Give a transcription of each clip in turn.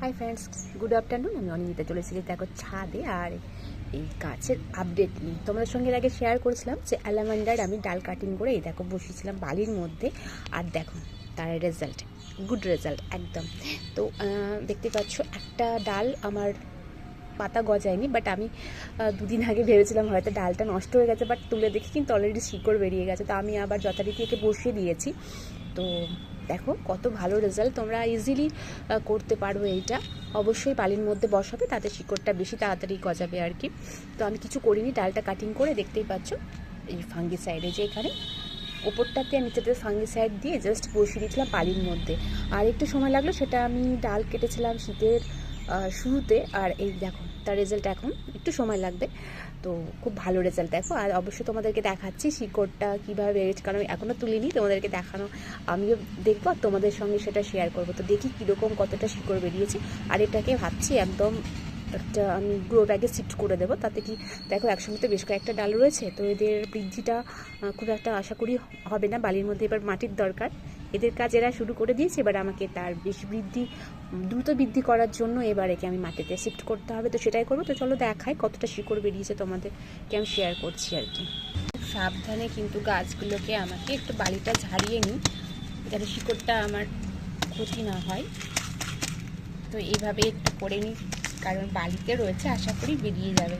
Hi friends, good afternoon. আমি অনিন্দিতা চলে এসেছি দেখো ছাদে, আর এই গাছের আপডেট নিই তোমাদের সঙ্গে আগে শেয়ার করেছিলাম যে অ্যালামান্ডার আমি ডাল কাটিং করে এই দেখো বসিয়েছিলাম বালির মধ্যে। আর দেখো তার রেজাল্ট, গুড রেজাল্ট একদম। তো দেখতে পাচ্ছ একটা ডাল আমার পাতা গজায়নি, বাট আমি দুদিন আগে ভেবেছিলাম হয়তো ডালটা নষ্ট হয়ে গেছে, বাট তুলে দেখি কিন্তু অলরেডি শিকড় বেরিয়ে গেছে। তো আমি আবার যথারীতি একে বসিয়ে দিয়েছি। তো দেখো কত ভালো রেজাল্ট, তোমরা ইজিলি করতে পারো এইটা। অবশ্যই বালির মধ্যে বসাবে, তাতে শিকড়টা বেশি তাড়াতাড়ি গজাবে আর কি। তো আমি কিছু করিনি, ডালটা কাটিং করে দেখতেই পাচ্ছ এই ফাঙ্গিসাইডে যে এখানে ওপরটাতে আর নিচেতে ফাঙ্গিসাইড দিয়ে জাস্ট বসিয়ে দিয়েছিলাম বালির মধ্যে। আর একটু সময় লাগলো, সেটা আমি ডাল কেটেছিলাম শীতের শুরুতে। আর এই দেখো তার রেজাল্ট এখন একটু সময় লাগবে, তো খুব ভালো রেজাল্ট দেখো। আর অবশ্যই তোমাদেরকে দেখাচ্ছি শিকড়টা কীভাবে বেরিয়েছে, কারণ এখনও তুলিনি, তোমাদেরকে দেখানো আমিও দেখবো আর তোমাদের সঙ্গে সেটা শেয়ার করবো। তো দেখি কীরকম কতটা শিকড় বেরিয়েছে। আর এটাকে ভাবছি একদম একটা আমি গ্রো ব্যাগে শিফট করে দেবো, তাতে কি দেখো একসঙ্গে তো বেশ কয়েকটা ডাল রয়েছে, তো এদের বৃদ্ধিটা খুব একটা আশা করি হবে না। বালির মধ্যে এবার মাটির দরকার, এদের কাজ এরা শুরু করে দিয়েছে, এবার আমাকে তার বেশি দ্রুত বৃদ্ধি করার জন্য এবার একে আমি মাটিতে শিফট করতে হবে। তো সেটাই করবো। তো চলো দেখাই কতটা শিকড় বেরিয়েছে, তোমাদেরকে আমি শেয়ার করছি আর কি। সাবধানে কিন্তু গাছগুলোকে আমাকে একটু বালিটা ঝাড়িয়ে নিই, যাতে শিকড়টা আমার ক্ষতি না হয়। তো এইভাবে একটু করে নিই, কারণ বালিতে রয়েছে, আশা করি বেরিয়ে যাবে।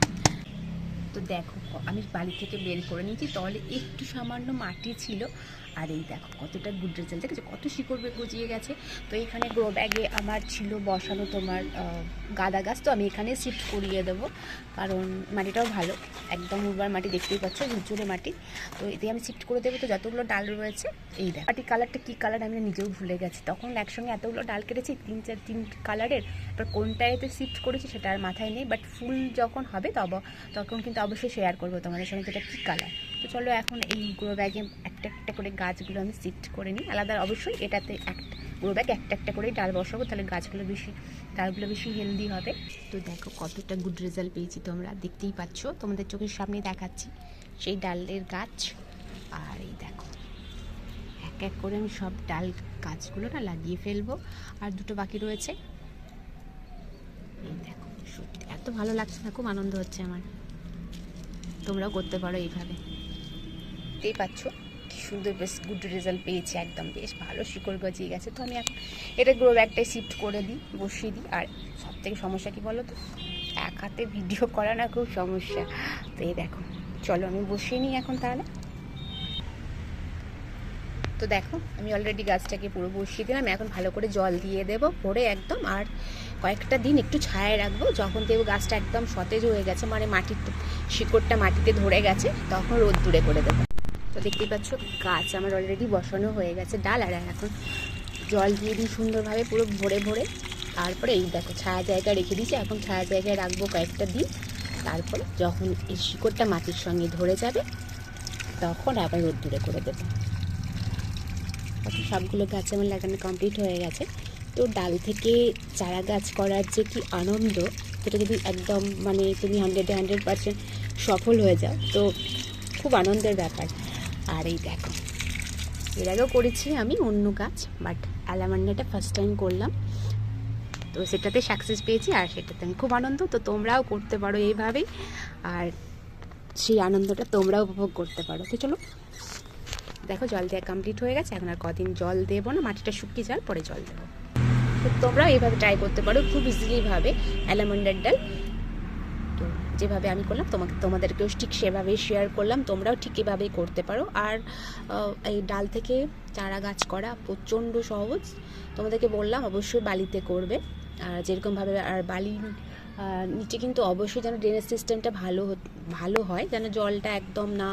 তো দেখো আমি বালি থেকে বের করে নিয়েছি, তলে একটু সামান্য মাটি ছিল। আর এই দেখো কতটা গুড রেজাল্ট, দেখেছো কত শিকড় গজিয়ে গেছে। তো এখানে গ্রো ব্যাগে আমার ছিল বসানো তোমার গাঁদা গাছ, তো আমি এখানে শিফট করিয়ে দেবো, কারণ মাটিটাও ভালো, একদম উর্বর মাটি, দেখতেই পাচ্ছ ঝুরঝুরে মাটি। তো এতে আমি শিফট করে দেবো। তো যতগুলো ডাল রয়েছে এই দেখো, মাটির কালারটা কী কালার আমি নিজেও ভুলে গেছি, তখন একসঙ্গে এতগুলো ডাল কেটেছি তিন কালারের, এবার কোনটা এতে শিফট করেছি সেটা আর মাথায় নেই। বাট ফুল যখন হবে তখন কিন্তু অবশ্যই শেয়ার করবো তোমাদের সঙ্গে যেটা কী কালার। তো চলো এখন এই গ্রো ব্যাগে একটা একটা করে গাছগুলো আমি শিফট করে নিই আলাদা। অবশ্যই এটাতে গ্রো ব্যাগ একটা একটা করেই ডাল বসাবো, তাহলে ডালগুলো বেশি হেলদি হবে। তো দেখো কতটা গুড রেজাল্ট পেয়েছি, তোমরা দেখতেই পাচ্ছ, তোমাদের চোখের সামনে দেখাচ্ছি সেই ডালের গাছ। আর এই দেখো এক এক করে আমি সব ডাল গাছগুলো না লাগিয়ে ফেলবো, আর দুটো বাকি রয়েছে। এই দেখো সত্যি এত ভালো লাগছে না, খুব আনন্দ হচ্ছে আমার। তোমরাও করতে পারো এইভাবে। দেখতেই পাচ্ছ কি সুন্দর, বেশ গুড রেজাল্ট পেয়েছি, একদম বেশ ভালো শিকড় গজিয়ে গেছে। তো আমি এখন এটা গ্রো ব্যাগটাই শিফট করে দিই, বসিয়ে দিই। আর সব থেকে সমস্যা কী বলো তো, এক হাতে ভিডিও করা না খুব সমস্যা। তো এই দেখো চলো আমি বসিয়ে নিই এখন তাহলে। তো দেখো আমি অলরেডি গাছটাকে পুরো বসিয়ে দিলাম, এখন ভালো করে জল দিয়ে দেবো ভরে একদম। আর কয়েকটা দিন একটু ছায়ায় রাখবো, যখন দেখবো গাছটা একদম সতেজ হয়ে গেছে, মানে মাটির শিকড়টা মাটিতে ধরে গেছে, তখন রোদ্দুরে করে দেবো। তো দেখতেই পাচ্ছ গাছ আমার অলরেডি বসানো হয়ে গেছে ডাল, আর এখন জল দিয়ে দিই সুন্দরভাবে পুরো ভরে ভরে। তারপরে এই দেখো ছায়া জায়গায় রেখে দিয়েছি, এখন ছায়া জায়গায় রাখবো কয়েকটা দিন। তারপরে যখন এই শিকড়টা মাটির সঙ্গে ধরে যাবে, তখন আবার রোদ্দুরে করে দেবো। সবগুলো গাছ আমার লাগানো কমপ্লিট হয়ে গেছে। তো ডাল থেকে চারা গাছ করার যে কি আনন্দ, সেটা যদি একদম মানে তুমি 100% সফল হয়ে যাও, তো খুব আনন্দের ব্যাপার। আর এই দেখো এর আগেও করেছি আমি অন্য গাছ, বাট অ্যালামান্ডাটা ফার্স্ট টাইম করলাম, তো সেটাতে সাকসেস পেয়েছি, আর সেটাতে আমি খুব আনন্দ। তো তোমরাও করতে পারো এইভাবেই, আর সেই আনন্দটা তোমরাও উপভোগ করতে পারো। তো চলো দেখো জল দেওয়া কমপ্লিট হয়ে গেছে, এখন আর কদিন জল দেবো না, মাটিটা শুকিয়ে যাওয়ার পরে জল দেবো। তো তোমরাও এইভাবে ট্রাই করতে পারো খুব ইজিলিভাবে অ্যালামান্ডার ডাল। তো যেভাবে আমি করলাম তোমাদেরকেও ঠিক সেভাবেই শেয়ার করলাম, তোমরাও ঠিক এভাবেই করতে পারো। আর এই ডাল থেকে চারা গাছ করা প্রচণ্ড সহজ, তোমাদেরকে বললাম অবশ্যই বালিতে করবে। আর যেরকমভাবে আর বালির নিচে কিন্তু অবশ্যই যেন ড্রেনেজ সিস্টেমটা ভালো হয়, যেন জলটা একদম না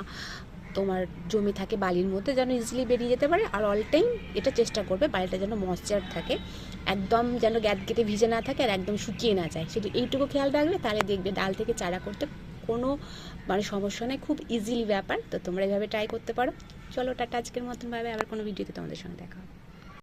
তোমার জমে থাকে বালির মধ্যে, যেন ইজিলি বেরিয়ে যেতে পারে। আর অল টাইম এটা চেষ্টা করবে বালিটা যেন ময়েশ্চার থাকে, একদম যেন গ্যাদগেটে ভিজে না থাকে, আর একদম শুকিয়ে না যায়, সেটা এইটুকু খেয়াল রাখবে, তাহলে দেখবে ডাল থেকে চারা করতে কোনো মানে সমস্যা নেই, খুব ইজিলি ব্যাপার। তো তোমরা এভাবে ট্রাই করতে পারো। চলো টাটা, আজকের মতন ভাবে আবার কোনো ভিডিওতে তোমাদের সঙ্গে দেখা হবে।